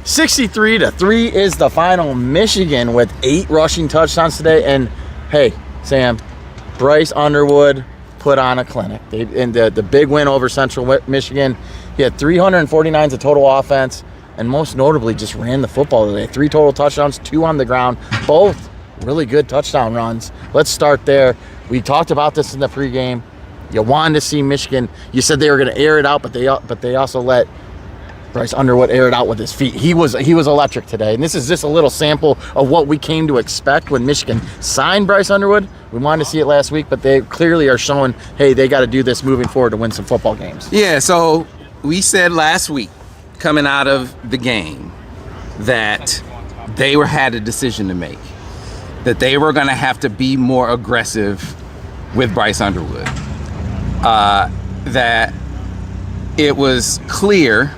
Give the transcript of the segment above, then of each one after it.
63-3 is the final. Michigan with 8 rushing touchdowns today. And hey, Sam, Bryce Underwood put on a clinic. In the big win over Central Michigan, he had 349 of total offense, and most notably just ran the football today. 3 total touchdowns, 2 on the ground, both really good touchdown runs. Let's start there. We talked about this in the pregame. You wanted to see Michigan. You said they were going to air it out, but they also let Bryce Underwood air it out with his feet. He was electric today, and this is just a little sample of what we came to expect when Michigan signed Bryce Underwood. We wanted to see it last week, but they clearly are showing, hey, they got to do this moving forward to win some football games. Yeah, so we said last week, coming out of the game, that they had a decision to make, that they were going to have to be more aggressive with Bryce Underwood, that it was clear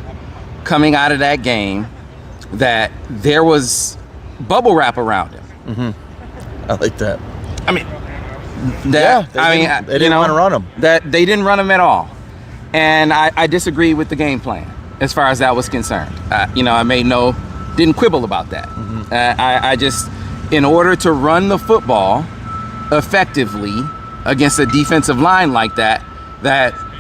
coming out of that game that there was bubble wrap around him. Mm-hmm. I like that. I mean, they didn't want to run him. That they didn't run him at all, and I disagree with the game plan as far as that was concerned. I didn't quibble about that. Mm-hmm. I just, in order to run the football effectively against a defensive line like that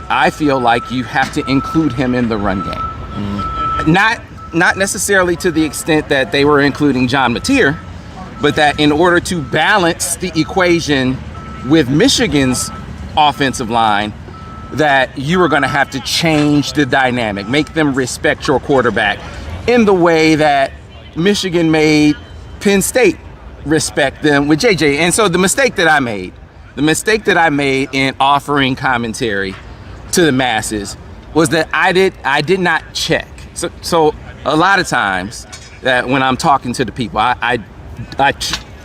I feel like you have to include him in the run game. Mm-hmm. Not necessarily to the extent that they were including John Mateer, but that in order to balance the equation with Michigan's offensive line, that you were going to have to change the dynamic, make them respect your quarterback in the way that Michigan made Penn State respect them with JJ. And so the mistake that I made in offering commentary to the masses was that I did not check. So a lot of times that when I'm talking to the people, I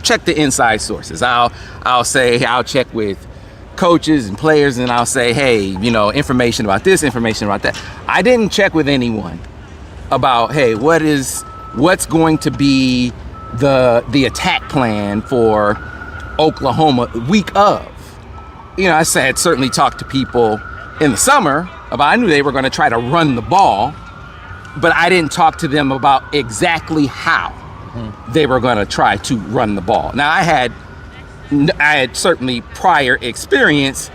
check the inside sources. I'll say, I'll check with coaches and players, and I'll say, hey, information about this, information about that. I didn't check with anyone about, hey, what's going to be the attack plan for Oklahoma week of. I had certainly talked to people in the summer about, I knew they were going to try to run the ball, but I didn't talk to them about exactly how they were going to try to run the ball. Now, I had certainly prior experience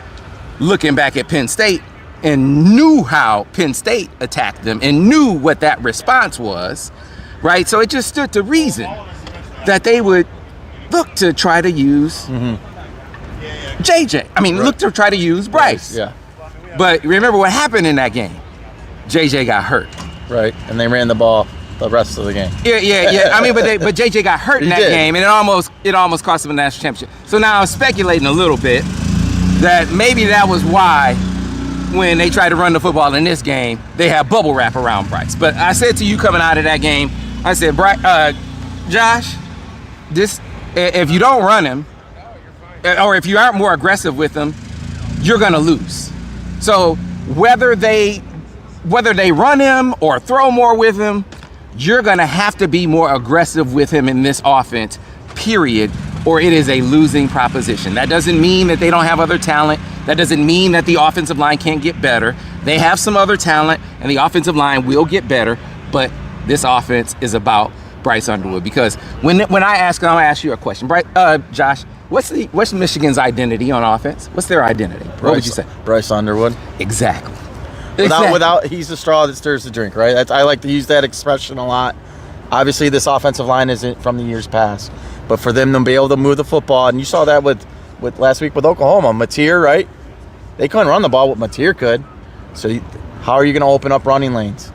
looking back at Penn State and knew how Penn State attacked them and knew what that response was, right? So it just stood to reason that they would look to try to use JJ. Look to try to use Bryce. Yeah. But remember what happened in that game? JJ got hurt. Right, and they ran the ball the rest of the game. Yeah. But JJ got hurt in that game, and it almost cost him a national championship. So now I'm speculating a little bit that maybe that was why when they tried to run the football in this game, they had bubble wrap around Bryce. But I said to you coming out of that game, I said, Josh, if you don't run him, or if you aren't more aggressive with him, you're gonna lose. So whether they run him or throw more with him, you're going to have to be more aggressive with him in this offense, period, or it is a losing proposition. That doesn't mean that they don't have other talent. That doesn't mean that the offensive line can't get better. They have some other talent, and the offensive line will get better, but this offense is about Bryce Underwood. Because when I ask, I'm going to ask you a question. Josh, what's Michigan's identity on offense? What's their identity? What would you say? Bryce Underwood. Exactly. Without he's the straw that stirs the drink, right? I like to use that expression a lot. Obviously, this offensive line isn't from the years past, but for them to be able to move the football, and you saw that with last week with Oklahoma, Mateer, right? They couldn't run the ball what Mateer could. So how are you going to open up running lanes?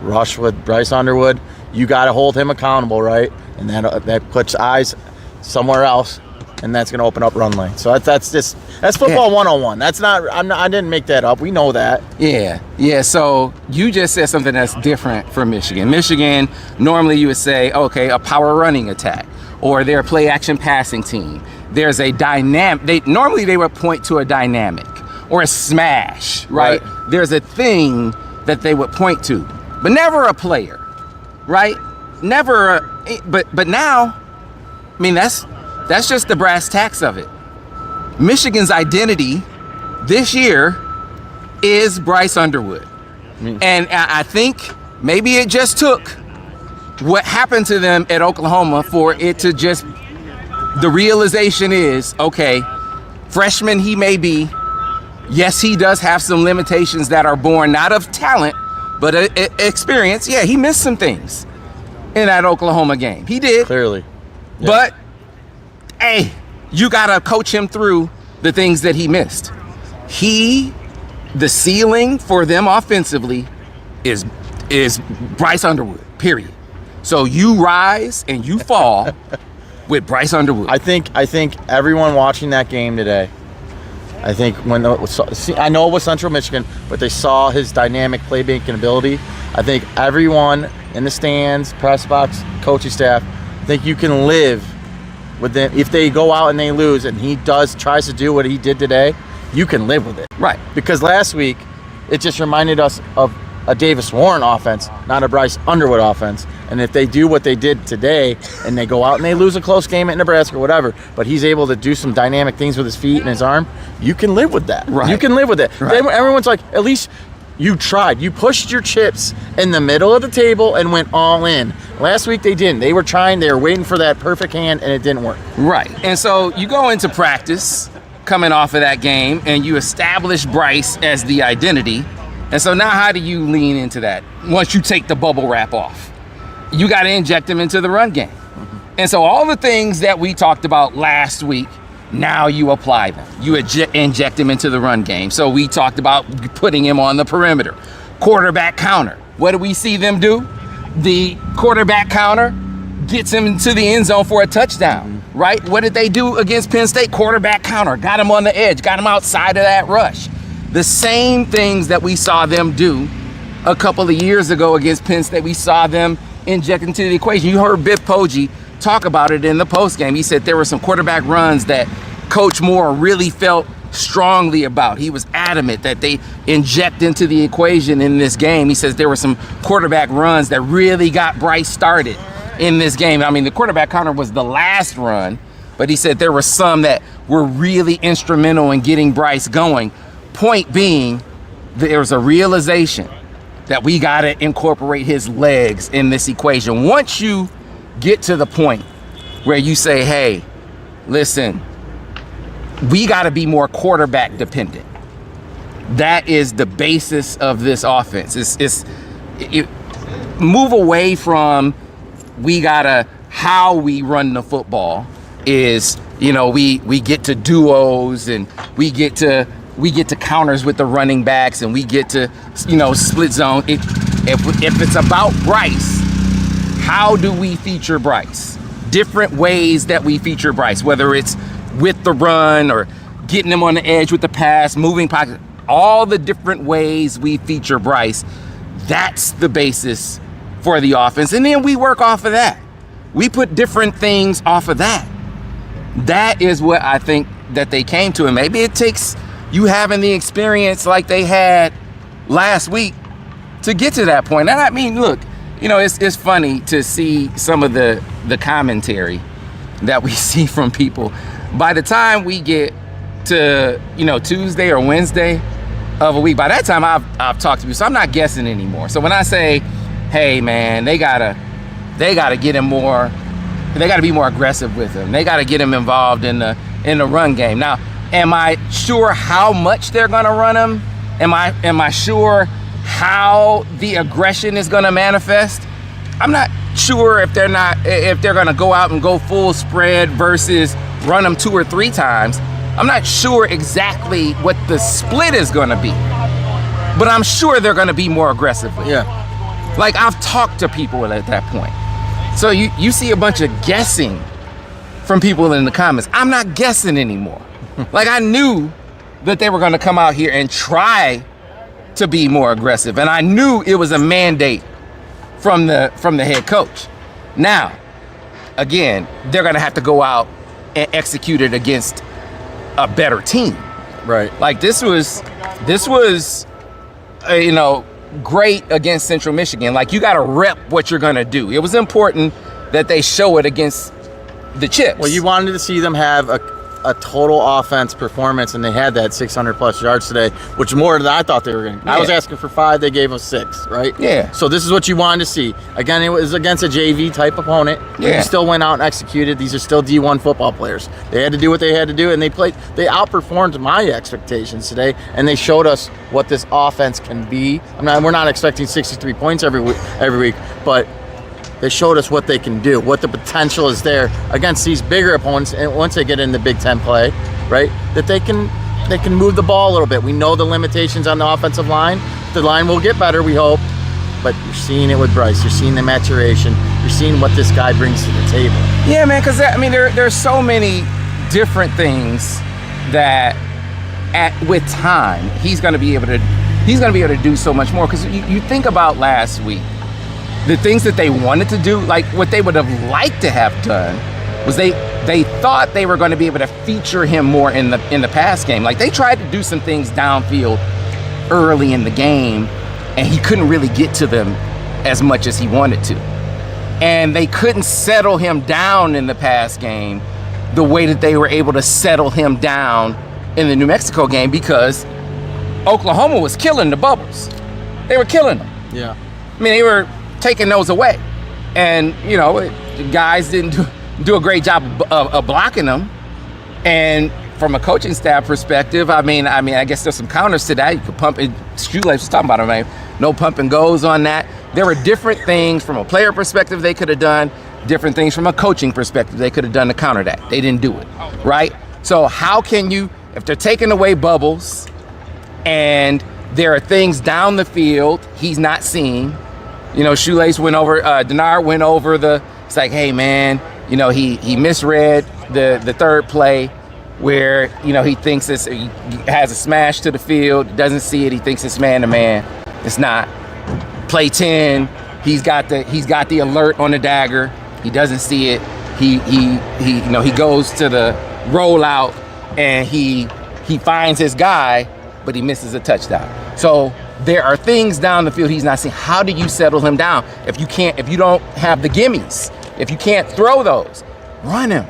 Rush with Bryce Underwood. You got to hold him accountable, right? And that puts eyes somewhere else, and that's going to open up run lanes. So that's football 101. That's not. I didn't make that up. We know that. Yeah. So you just said something that's different from Michigan. Michigan, normally you would say, okay, a power running attack, or they're a play action passing team. There's a dynamic. Normally they would point to a dynamic or a smash, right? There's a thing that they would point to, but never a player, right? But now, that's just the brass tacks of it. Michigan's identity this year is Bryce Underwood. And I think maybe it just took what happened to them at Oklahoma for it to just, the realization is, okay, freshman he may be, yes, he does have some limitations that are born not of talent, but experience. Yeah, he missed some things in that Oklahoma game. He did. Clearly. Yeah. But, hey, you got to coach him through the things that he missed. The ceiling for them offensively is Bryce Underwood, period. So you rise and you fall with Bryce Underwood. I think everyone watching that game today, I think I know it was Central Michigan, but they saw his dynamic playmaking ability. I think everyone in the stands, press box, coaching staff, I think you can live with them. If they go out and they lose and he tries to do what he did today, you can live with it. Right. Because last week, it just reminded us of a Davis Warren offense, not a Bryce Underwood offense. And if they do what they did today and they go out and they lose a close game at Nebraska or whatever, but he's able to do some dynamic things with his feet and his arm, you can live with that. Right. You can live with it. Right. Everyone's like, at least you tried. You pushed your chips in the middle of the table and went all in. Last week they didn't. They were trying. They were waiting for that perfect hand, and it didn't work. Right. And so you go into practice coming off of that game, and you establish Bryce as the identity. And so now how do you lean into that once you take the bubble wrap off? You got to inject him into the run game. Mm-hmm. And so all the things that we talked about last week, now you apply them. You inject him into the run game. So we talked about putting him on the perimeter. Quarterback counter. What do we see them do? The quarterback counter gets him into the end zone for a touchdown, right? What did they do against Penn State? Quarterback counter. Got him on the edge. Got him outside of that rush. The same things that we saw them do a couple of years ago against Penn State, we saw them inject into the equation. You heard Biff Poggi talk about it in the postgame. He said there were some quarterback runs that Coach Moore really felt strongly about. He was adamant that they inject into the equation in this game. He says there were some quarterback runs that really got Bryce started in this game. I mean, the quarterback counter was the last run, but he said there were some that were really instrumental in getting Bryce going. Point being, there's a realization that we got to incorporate his legs in this equation. Once you get to the point where you say, hey, listen, we got to be more quarterback dependent. That is the basis of this offense. Move away from how we run the football is, we get to duos and we get to counters with the running backs and we get to, split zone. If it's about Bryce, how do we feature Bryce? Different ways that we feature Bryce, whether it's with the run or getting him on the edge with the pass, moving pocket, all the different ways we feature Bryce, that's the basis for the offense. And then we work off of that. We put different things off of that. That is what I think that they came to. And maybe it takes you having the experience like they had last week to get to that point. And I mean, look, it's funny to see some of the commentary that we see from people. By the time we get to, Tuesday or Wednesday of a week, by that time I've talked to people, so I'm not guessing anymore. So when I say, hey man, they gotta get him more, they gotta be more aggressive with him. They gotta get him involved in the run game. Now, am I sure how much they're gonna run him? Am I sure how the aggression is gonna manifest? I'm not sure if they're gonna go out and go full spread versus run them 2 or 3 times. I'm not sure exactly what the split is gonna be, but I'm sure they're gonna be more aggressive. Yeah. Like, I've talked to people at that point. So you see a bunch of guessing from people in the comments. I'm not guessing anymore. Like, I knew that they were gonna come out here and try to be more aggressive, and I knew it was a mandate from the head coach. Now, again, they're gonna have to go out and execute it against a better team. Right. Like, this was great against Central Michigan. Like, you got to rep what you're gonna do. It was important that they show it against the Chips. Well, you wanted to see them have a total offense performance, and they had that 600-plus yards today, which more than I thought they were going to. Yeah. I was asking for 5, they gave us 6, right? Yeah. So this is what you wanted to see. Again, it was against a JV-type opponent. Yeah. You still went out and executed. These are still D1 football players. They had to do what they had to do, and they outperformed my expectations today, and they showed us what this offense can be. We're not expecting 63 points every week, but they showed us what they can do, what the potential is there against these bigger opponents. And once they get in the Big Ten play, right, that they can move the ball a little bit. We know the limitations on the offensive line. The line will get better, we hope. But you're seeing it with Bryce. You're seeing the maturation. You're seeing what this guy brings to the table. Yeah, man. Because there's so many different things that, with time, he's going to be able to do so much more. Because you think about last week. The things that they wanted to do, like what they would have liked to have done, was they thought they were going to be able to feature him more in the pass game. Like they tried to do some things downfield early in the game, and he couldn't really get to them as much as he wanted to. And they couldn't settle him down in the pass game the way that they were able to settle him down in the New Mexico game, because Oklahoma was killing the bubbles. They were killing them. Yeah. I mean, they were taking those away, and the guys didn't do a great job of blocking them. And from a coaching staff perspective, I guess there's some counters to that. You could pump it. Shoelace was talking about it, man. No pump and goes on that. There were different things from a player perspective they could have done, different things from a coaching perspective they could have done to counter that. They didn't do it, right? So how can you, if they're taking away bubbles and there are things down the field he's not seeing? Shoelace went over, Denard went over it's like, hey man, he misread the third play where, he thinks he has a smash to the field, doesn't see it, he thinks it's man to man. It's not. Play 10, he's got the alert on the dagger, he doesn't see it, he goes to the rollout and he finds his guy, but he misses a touchdown. So there are things down the field he's not seeing. How do you settle him down? If you don't have the gimmies, if you can't throw those, run him.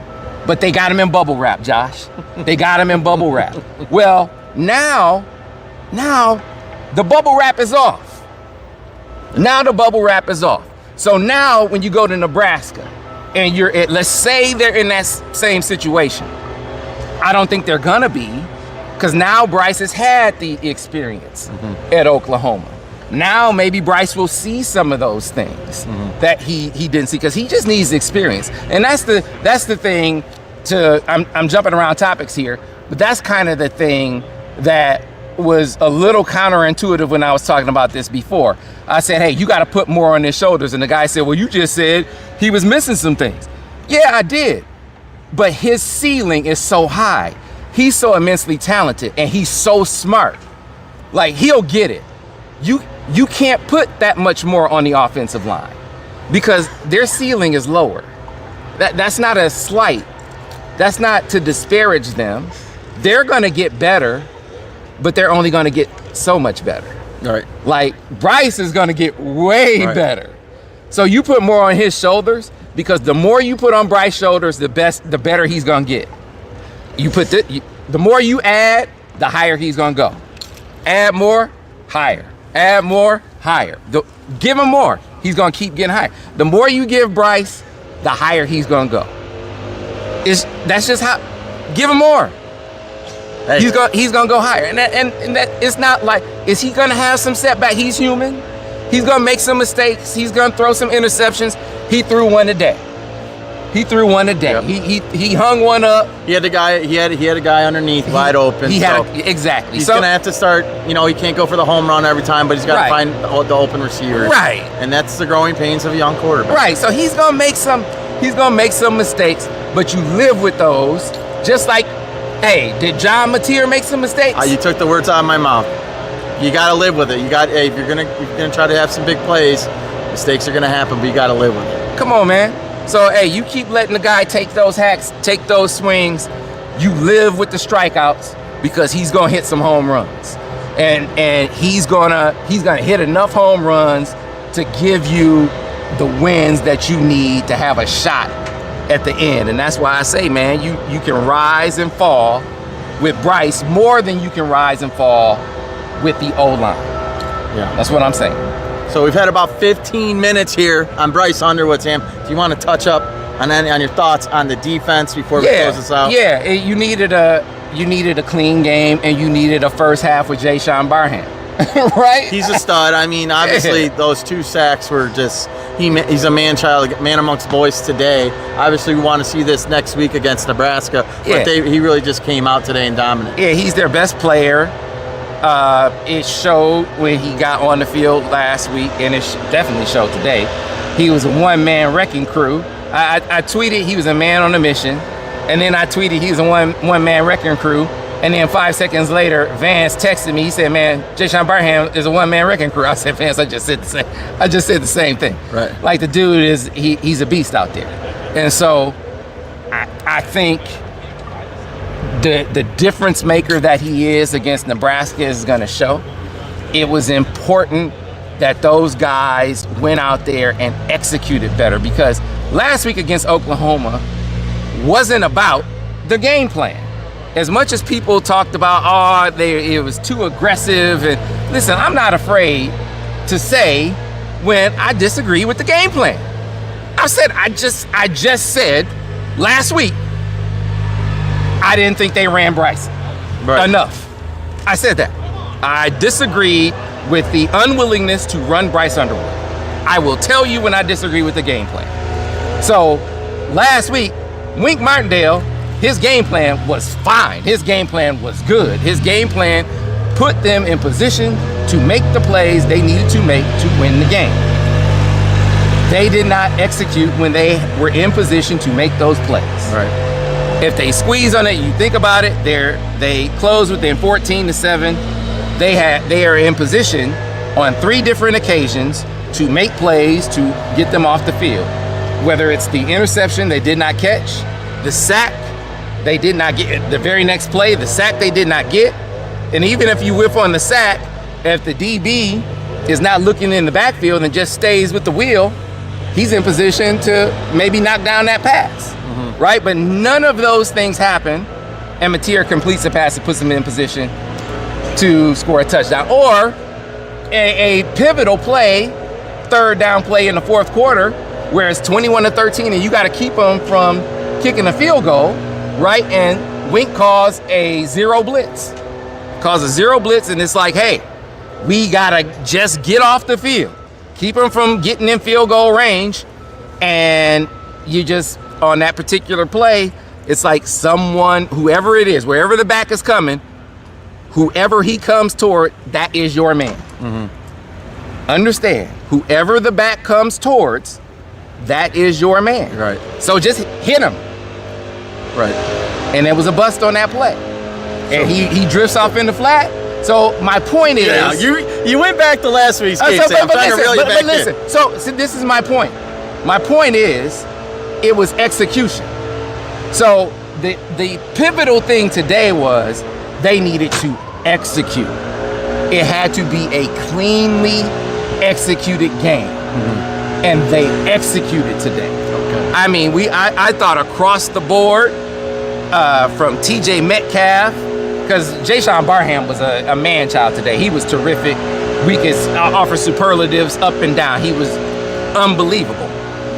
But they got him in bubble wrap, Josh. They got him in bubble wrap. Well, now the bubble wrap is off. Now the bubble wrap is off. So now when you go to Nebraska and let's say they're in that same situation. I don't think they're gonna be, because now Bryce has had the experience at Oklahoma. Now maybe Bryce will see some of those things that he didn't see, because he just needs experience. And that's the thing. I'm jumping around topics here, but that's kind of the thing that was a little counterintuitive when I was talking about this before. I said, hey, you got to put more on his shoulders. And the guy said, well, you just said he was missing some things. Yeah, I did. But his ceiling is so high. He's so immensely talented, and he's so smart. Like, he'll get it. You can't put that much more on the offensive line because their ceiling is lower. That's not a slight. That's not to disparage them. They're going to get better, but they're only going to get so much better. All right. Like, Bryce is going to get way better. So you put more on his shoulders, because the more you put on Bryce's shoulders, the better he's going to get. The more you add, the higher he's going to go. Add more, higher. Add more, higher. Give him more. He's going to keep getting higher. The more you give Bryce, the higher he's going to go. That's just how. Give him more. Hey. He's going to go higher. And that it's not like, is he going to have some setback? He's human. He's going to make some mistakes. He's going to throw some interceptions. He threw one today. Yep. He hung one up. He had a guy underneath wide open. Exactly. He's gonna have to start. He can't go for the home run every time, but he's got to find the open receivers. Right. And that's the growing pains of a young quarterback. Right. So he's gonna make some mistakes, but you live with those. Just like, hey, did John Mateer make some mistakes? You took the words out of my mouth. You got to live with it. If you're gonna try to have some big plays, mistakes are gonna happen, but you got to live with it. Come on, man. So, hey, you keep letting the guy take those hacks, take those swings. You live with the strikeouts, because he's gonna hit some home runs, and he's gonna hit enough home runs to give you the wins that you need to have a shot at the end. And that's why I say, man, you can rise and fall with Bryce more than you can rise and fall with the O-line. Yeah. That's what I'm saying. So we've had about 15 minutes here on Bryce Underwood, Sam. Do you want to touch up on your thoughts on the defense before we close this out? Yeah, you needed a clean game, and you needed a first half with Jayshon Barham. Right? He's a stud. I mean, obviously, those 2 sacks were just, he's a man-child, man amongst boys today. Obviously, we want to see this next week against Nebraska, but he really just came out today and dominated. Yeah, he's their best player. It showed when he got on the field last week, and it definitely showed today. He was a one-man wrecking crew. I tweeted he was a man on a mission, and then I tweeted he was a one-man wrecking crew. And then 5 seconds later, Vance texted me. He said, "Man, Jayshon Barham is a one-man wrecking crew." I said, "Vance, I just said the same thing." Right. Like the dude he's a beast out there. And so I think the difference maker that he is against Nebraska is going to show. It was important that those guys went out there and executed better, because last week against Oklahoma wasn't about the game plan. As much as people talked about, it was too aggressive. And listen, I'm not afraid to say when I disagree with the game plan. I just said last week, I didn't think they ran Bryce enough. I said that. I disagreed with the unwillingness to run Bryce Underwood. I will tell you when I disagree with the game plan. So last week, Wink Martindale, his game plan was fine. His game plan was good. His game plan put them in position to make the plays they needed to make to win the game. They did not execute when they were in position to make those plays. Right. If they squeeze on it, you think about it, they close within 14-7. They are in position on 3 different occasions to make plays to get them off the field. Whether it's the interception they did not catch, the sack they did not get, the very next play, the sack they did not get. And even if you whiff on the sack, if the DB is not looking in the backfield and just stays with the wheel, he's in position to maybe knock down that pass, right? But none of those things happen, and Mateer completes a pass that puts him in position to score a touchdown. Or a pivotal play, 3rd down play in the 4th quarter, where it's 21-13 and you got to keep them from kicking a field goal, right? And Wink calls a zero blitz. And it's like, hey, we got to just get off the field. Keep them from getting in field goal range. And you just, on that particular play, it's like someone, whoever it is, wherever the back is coming, whoever he comes toward, that is your man. Understand, whoever the back comes towards, that is your man. Right. So just hit him. Right. And there was a bust on that play. And he drifts off in the flat. So my point is... Yeah, you went back to last week's game, Sam. I'm trying to reel you back in. So this is my point. My point is, it was execution. So the pivotal thing today was they needed to execute. It had to be a cleanly executed game. And they executed today. Okay. I mean, I thought across the board, from TJ Metcalf, because Jayshon Barham was a man-child today. He was terrific. We could offer superlatives up and down. He was unbelievable.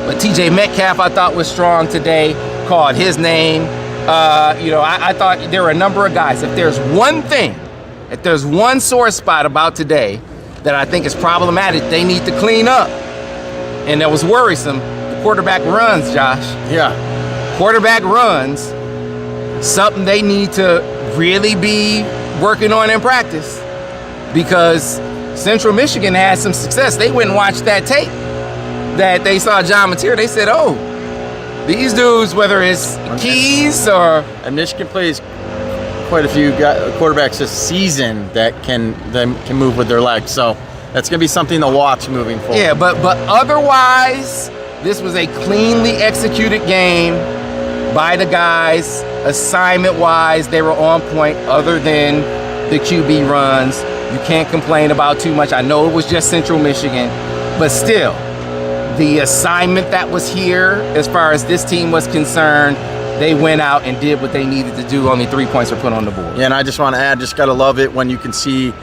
But TJ Metcalf, I thought, was strong today. Called his name. I thought there were a number of guys. If there's one sore spot about today that I think is problematic, they need to clean up, and that was worrisome, the quarterback runs, Josh. Yeah. Quarterback runs, something they need to really be working on in practice, because Central Michigan had some success. They went and watched that tape that they saw John Mateer. They said, oh, these dudes, whether it's Keys or... And Michigan plays quite a few quarterbacks this season that can move with their legs. So that's going to be something to watch moving forward. Yeah, but otherwise, this was a cleanly executed game by the guys. Assignment-wise, they were on point other than the QB runs. You can't complain about too much. I know it was just Central Michigan, but still, the assignment that was here, as far as this team was concerned, they went out and did what they needed to do. Only 3 points were put on the board. Yeah, and I just want to add, just got to love it when you can see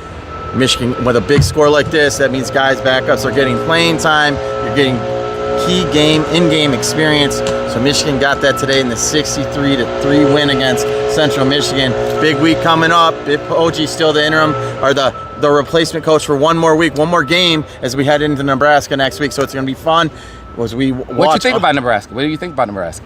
Michigan with a big score like this. That means guys' backups are getting playing time. You're getting key in-game experience. So Michigan got that today in the 63-3 win against Central Michigan. Big week coming up. If OG's still the interim or the replacement coach for one more week, one more game as we head into Nebraska next week. So it's going to be fun. What do you think about Nebraska? What do you think about Nebraska?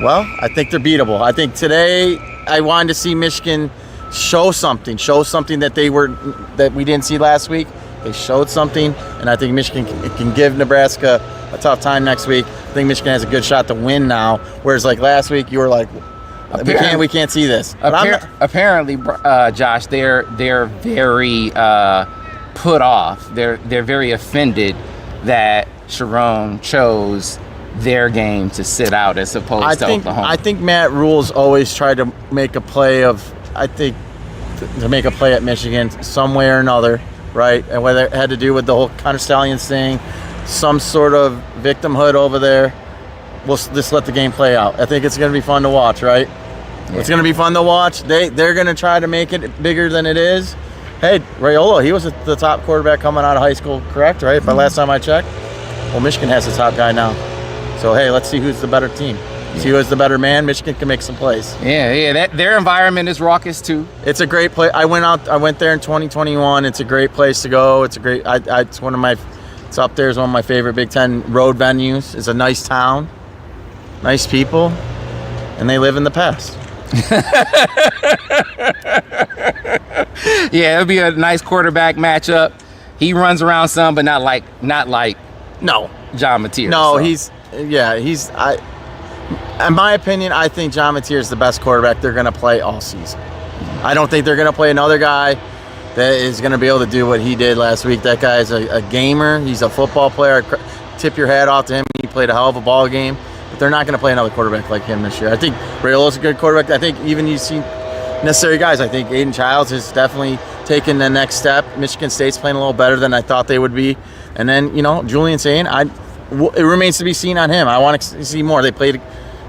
Well, I think they're beatable. I think today I wanted to see Michigan show something that we didn't see last week. They showed something, and I think Michigan can give Nebraska a tough time next week. I think Michigan has a good shot to win now, whereas like last week you were like, we can't see this. Apparently, Josh, they're very put off. They're very offended that Sharon chose their game to sit out as opposed to Oklahoma. I think Matt Rule's always tried to make a play at Michigan some way or another, right? And whether it had to do with the whole Connor Stallions thing, some sort of victimhood over there, we'll just let the game play out. I think it's going to be fun to watch, right? Yeah. It's going to be fun to watch. They're going to try to make it bigger than it is. Hey, Raiola, he was the top quarterback coming out of high school, correct, right? But last time I checked, well, Michigan has the top guy now. So, hey, let's see who's the better team. See who's the better man. Michigan can make some plays. Yeah. Their environment is raucous too. It's a great place. I went there in 2021. It's a great place to go. It's a great. It's up there as one of my favorite Big Ten road venues. It's a nice town, nice people, and they live in the past. Yeah, it'll be a nice quarterback matchup. He runs around some, but not like no John Mateer. No, so. In my opinion, I think John Mateer is the best quarterback they're going to play all season. I don't think they're going to play another guy that is going to be able to do what he did last week. That guy is a gamer. He's a football player. Tip your hat off to him. He played a hell of a ball game. But they're not going to play another quarterback like him this year. I think Raiola's a good quarterback. I think even you see necessary guys. I think Aiden Childs has definitely taken the next step. Michigan State's playing a little better than I thought they would be. And then, Julian Sain, it remains to be seen on him. I want to see more. They played.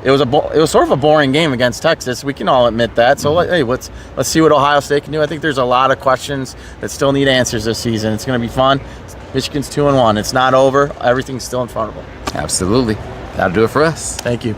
It was sort of a boring game against Texas. We can all admit that. So hey, let's see what Ohio State can do. I think there's a lot of questions that still need answers this season. It's going to be fun. Michigan's 2-1. It's not over. Everything's still in front of them. Absolutely. That'll do it for us. Thank you.